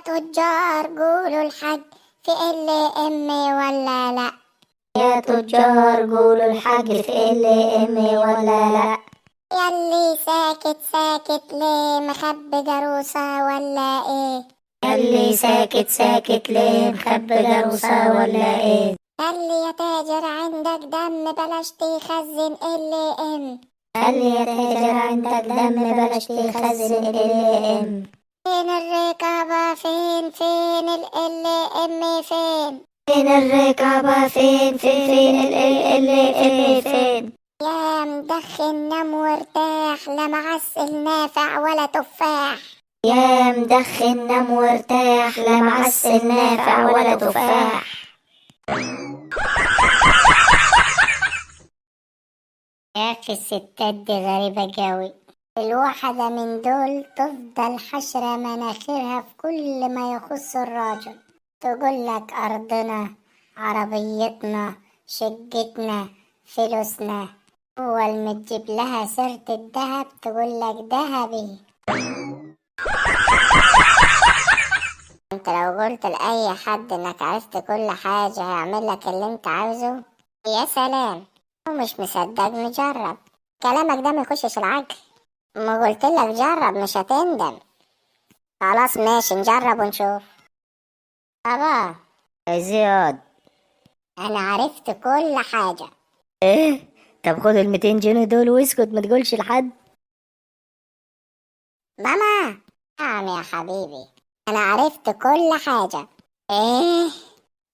تجار قولوا الحق في ال ولا لا؟ يا تجار قولوا الحق في ال ولا لا؟ ياللي ساكت ساكت ليه، مخبي جروسة ولا ايه؟ ياللي ساكت ساكت ليه، مخبي جروسة ولا ايه؟ خلي يا تاجر عندك دم بلاش تخزن ال خلي يا تاجر عندك دم بلاش تخزن ال فين الرقابة؟ فين ال فين؟ فين الرقابة؟ فين فين؟ يا مدخن نام وارتاح، لا معسل نافع ولا تفاح. يا مدخن نام وارتاح، لا معسل نافع ولا تفاح. يا أخي الستات دي غريبة جوي، الواحدة من دول تفضل حشرة مناخيرها في كل ما يخص الراجل، تقول لك أرضنا، عربيتنا، شقتنا، فلوسنا. أول ما تجيب لها سيرة الدهب تقول لك دهبي. انت لو قلت لأي حد انك عرفت كل حاجة هيعمل لك اللي انت عاوزه، يا سلام. ومش مصدق نجرب، كلامك ده ما يخشش العقل. ما قلت لك جرب مش هتندم. خلاص ماشي نجرب ونشوف. بابا زياد، انا عرفت كل حاجة. ايه؟ طب خد ال200 جنيه دول واسكت ما تقولش لحد. ماما، نعم يا حبيبي، انا عرفت كل حاجة. ايه؟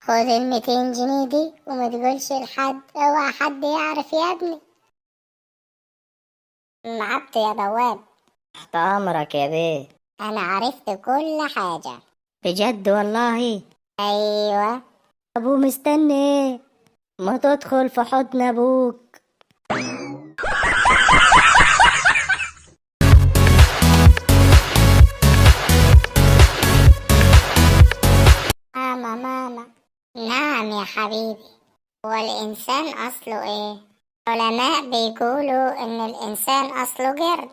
خد ال200 جنيه دي وما تقولش لحد، اوعى حد يعرف يا ابني. معبت يا بواب. تحت امرك يا بيه. انا عرفت كل حاجة. بجد والله؟ ايوه. ابو مستني ايه؟ ما تدخل في حضن ابوك. ماما. نعم يا حبيبي. هو الإنسان أصله إيه؟ علماء بيقولوا إن الإنسان أصله قرد.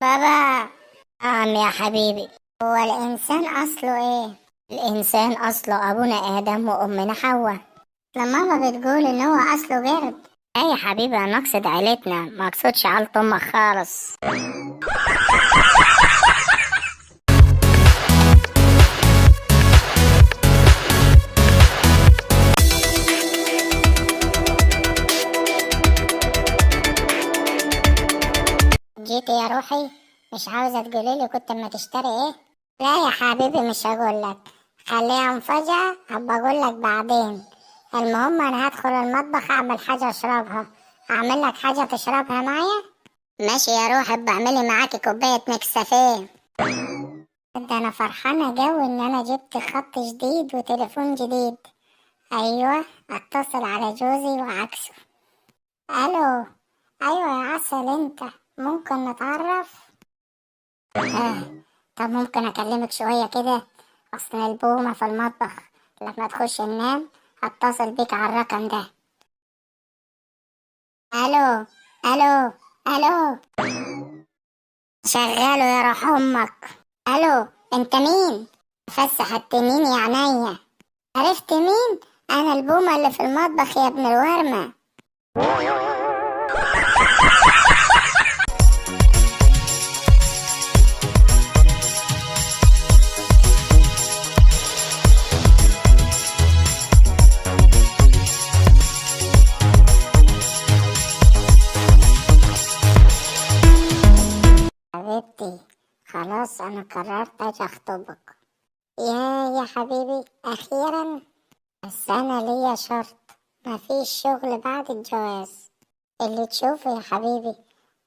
بابا. نعم يا حبيبي. هو الإنسان أصله إيه؟ الإنسان أصله أبونا آدم وأمنا حواء. لما ماما بتقول إن هو أصله قرد، إيه يا حبيبي، أنا أقصد عيلتنا، ما أقصدش عيلة أمك خالص. جيت يا روحي، مش عاوزة تقوليلي كنت اما تشتري ايه؟ لا يا حبيبي مش هقولك، خليها مفاجأة، هبقى اقولك بعدين. المهم انا هدخل المطبخ اعمل حاجة اشربها. اعمل لك حاجة تشربها معايا؟ ماشي يا روحي، بعملي معاكي كوباية نكسافيه. ده انا فرحانة جو ان انا جبت خط جديد وتليفون جديد. ايوه، اتصل على جوزي وعكسه. الو. ايوه يا عسل، انت ممكن نتعرف؟ طب ممكن اكلمك شوية كده؟ اصل البومة في المطبخ، لما تخش ننام هتصل بيك على الرقم ده. الو. الو. الو. شغاله يا روح امك. الو، انت مين؟ فسح التنين يا عينيا. عرفت مين؟ انا البومة اللي في المطبخ يا ابن الورمة. حبيبتي، خلاص انا قررت اجي اخطبك. يا حبيبي اخيرا. بس انا ليا شرط، مفيش شغل بعد الجواز. اللي تشوفه يا حبيبي،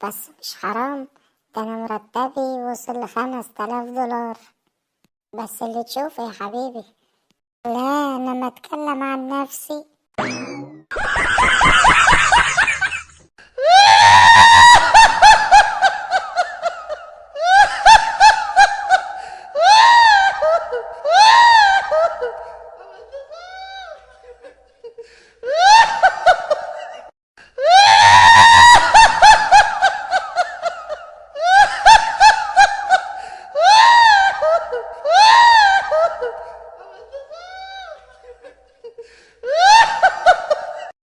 بس مش حرام، ده انا مرتبي وصل ل5000 دولار. بس اللي تشوفه يا حبيبي. لا انا ما اتكلم عن نفسي.